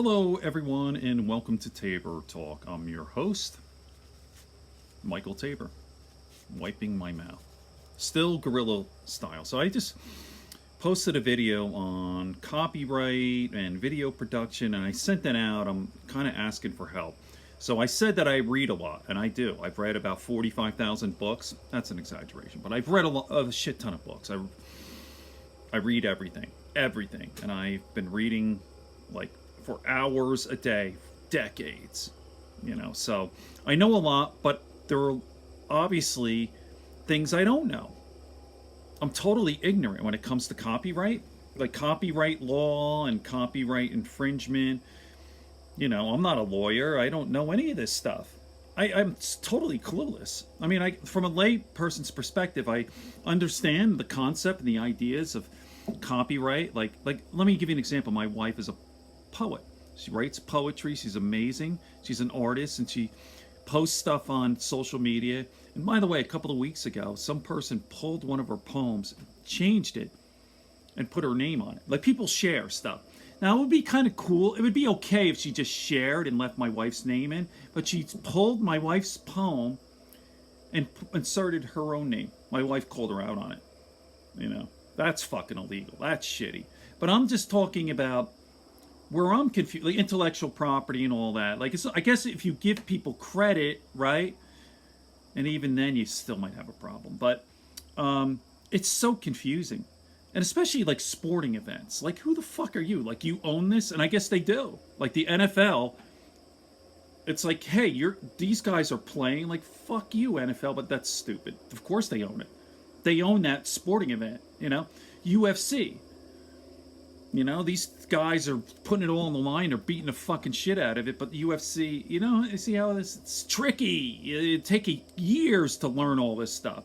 Hello, everyone, and welcome to Tabor Talk. I'm your host, Michael Tabor, wiping my mouth. Still guerrilla style. So I just posted a video on copyright and video production, and I sent that out. I'm kind of asking for help. So I said that I read a lot, and I do. I've read about 45,000 books. That's an exaggeration, but I've read a shit ton of books. I read everything, and I've been reading like for hours a day, decades, so I know a lot, but there are obviously things I don't know. I'm totally ignorant when it comes to copyright, like copyright law and copyright infringement. I'm not a lawyer. I don't know any of this stuff. I'm totally clueless. I mean, from a lay person's perspective, I understand the concept and the ideas of copyright. Like let me give you an example. My wife is a poet. She writes poetry. She's amazing. She's an artist, and she posts stuff on social media. And by the way, a couple of weeks ago, some person pulled one of her poems, changed it, and put her name on it. Like, people share stuff. Now, it would be kind of cool. It would be okay if she just shared and left my wife's name in, but she pulled my wife's poem and inserted her own name. My wife called her out on it. That's fucking illegal. That's shitty. But I'm just talking about where I'm confused, like intellectual property and all that. Like, I guess if you give people credit, right, and even then you still might have a problem. But it's so confusing, and especially like sporting events. Like, who the fuck are you? Like, you own this? And I guess they do. Like the NFL, it's like, hey, these guys are playing. Like, fuck you, NFL. But that's stupid. Of course they own it. They own that sporting event. UFC. These guys are putting it all on the line. They're beating the fucking shit out of it. But the UFC, you see how it's tricky. It takes years to learn all this stuff.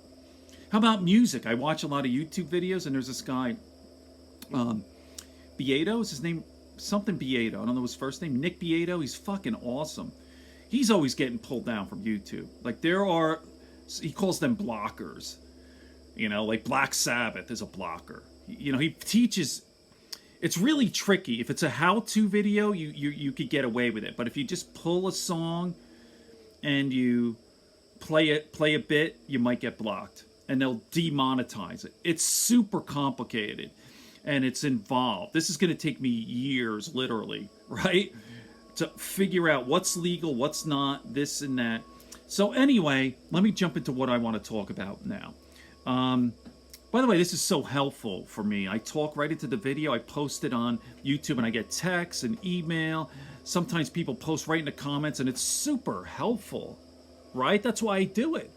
How about music? I watch a lot of YouTube videos, and there's this guy, Beato, is his name? Something Beato. I don't know his first name. Nick Beato. He's fucking awesome. He's always getting pulled down from YouTube. Like, he calls them blockers. Like Black Sabbath is a blocker. He teaches. It's really tricky. If it's a how-to video, you could get away with it. But if you just pull a song and you play a bit, you might get blocked, and they'll demonetize it. It's super complicated, and it's involved. This is going to take me years, literally, right, to figure out what's legal, what's not, this and that. So anyway, let me jump into what I want to talk about now. By the way, this is so helpful for me. I talk right into the video. I post it on YouTube, and I get texts and email. Sometimes people post right in the comments, and it's super helpful, right? That's why I do it.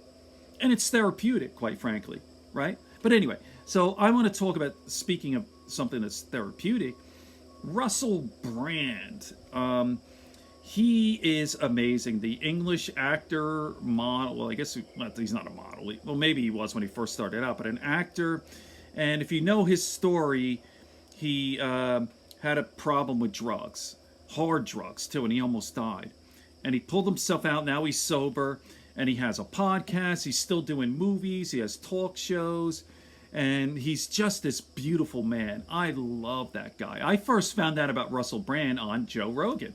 And it's therapeutic, quite frankly, right? But anyway, so I want to talk about, speaking of something that's therapeutic, Russell Brand. He is amazing. The English actor, model. Well, I guess he's not a model. Well, maybe he was when he first started out, but an actor. And if you know his story, he had a problem with drugs, hard drugs too, and he almost died. And he pulled himself out. Now he's sober, and he has a podcast. He's still doing movies. He has talk shows, and he's just this beautiful man. I love that guy. I first found out about Russell Brand on Joe Rogan.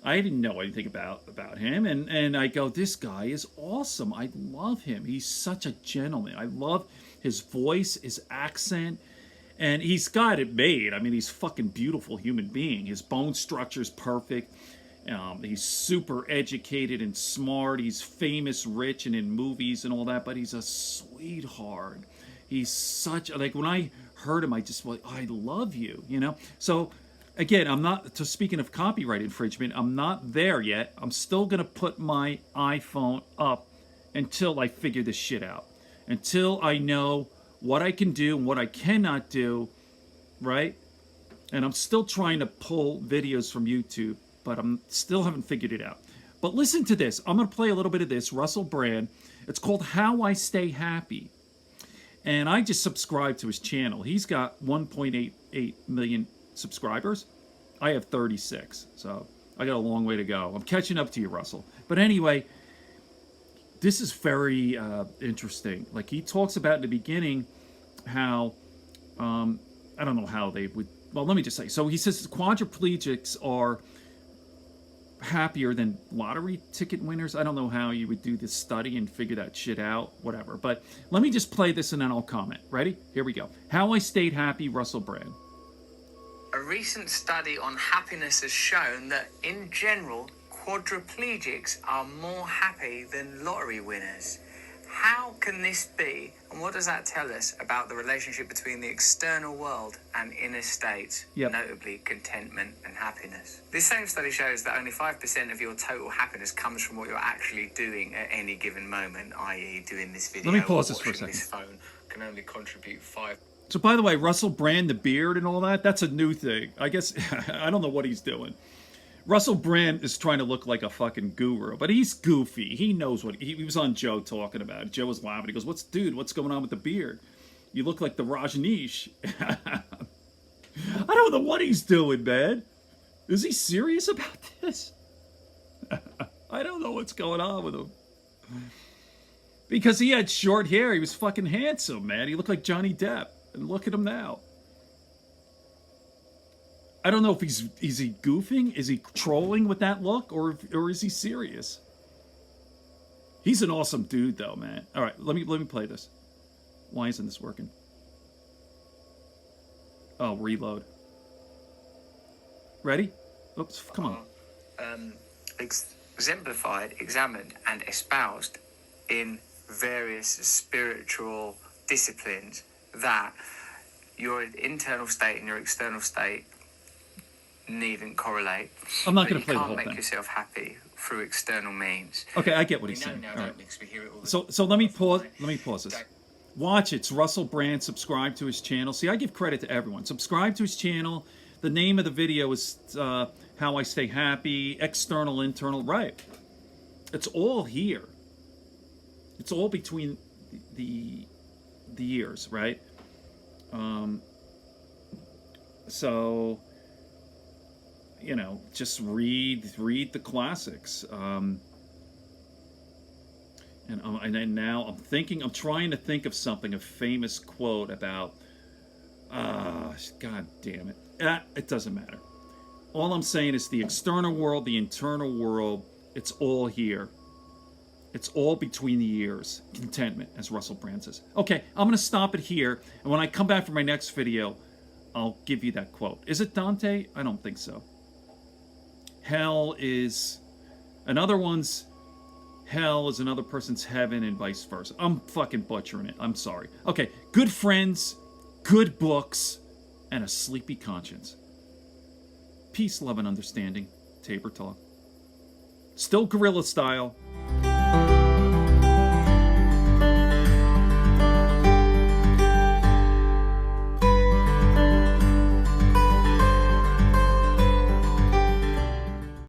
I didn't know anything about him, and I go, this guy is awesome. I love him. He's such a gentleman. I love his voice, his accent, and he's got it made. I mean, he's a fucking beautiful human being. His bone structure is perfect. He's super educated and smart. He's famous, rich, and in movies and all that, but he's a sweetheart. He's such, like, when I heard him, I just was like, I love you, So, again, speaking of copyright infringement, I'm not there yet. I'm still going to put my iPhone up until I figure this shit out. Until I know what I can do and what I cannot do, right? And I'm still trying to pull videos from YouTube, but I'm still haven't figured it out. But listen to this. I'm going to play a little bit of this, Russell Brand. It's called How I Stay Happy. And I just subscribed to his channel. He's got 1.88 million subscribers. I have 36, so I got a long way to go. I'm catching up to you, Russell. But anyway, this is very interesting. Like, he talks about in the beginning how I don't know how they would. Well, let me just say. So he says quadriplegics are happier than lottery ticket winners. I don't know how you would do this study and figure that shit out, whatever. But let me just play this and then I'll comment. Ready? Here we go. How I Stayed Happy, Russell Brand. A recent study on happiness has shown that, in general, quadriplegics are more happy than lottery winners. How can this be, and what does that tell us about the relationship between the external world and inner states, notably contentment and happiness? This same study shows that only 5% of your total happiness comes from what you're actually doing at any given moment, i.e. doing this video. Let me pause this for a second. This phone can only contribute 5. So, by the way, Russell Brand, the beard and all that, that's a new thing. I guess, I don't know what he's doing. Russell Brand is trying to look like a fucking guru, but he's goofy. He knows what... He was on Joe talking about it. Joe was laughing. He goes, what's going on with the beard? You look like the Rajneesh. I don't know what he's doing, man. Is he serious about this? I don't know what's going on with him. Because he had short hair. He was fucking handsome, man. He looked like Johnny Depp. And look at him now. I don't know if is he goofing? Is he trolling with that look? Or is he serious? He's an awesome dude, though, man. All right, let me play this. Why isn't this working? Oh, reload. Ready? Oops, come on. Exemplified, examined, and espoused in various spiritual disciplines that your internal state and your external state needn't correlate. I'm not going to play the whole thing. You thing. can't make yourself happy through external means. Okay, I get what he's saying. All right. So let me pause this. Watch it. It's Russell Brand. Subscribe to his channel. See, I give credit to everyone. Subscribe to his channel. The name of the video is How I Stay Happy, External, Internal. Right. It's all here. It's all between the ears, right? So, you know, just read the classics. And now I'm trying to think of something, a famous quote about, God damn it. It doesn't matter. All I'm saying is the external world, the internal world, it's all here. It's all between the ears. Contentment, as Russell Brand says. Okay, I'm going to stop it here. And when I come back for my next video, I'll give you that quote. Is it Dante? I don't think so. Hell is another person's heaven and vice versa. I'm fucking butchering it. I'm sorry. Okay, good friends, good books, and a sleepy conscience. Peace, love, and understanding. Tabor Talk. Still guerrilla style.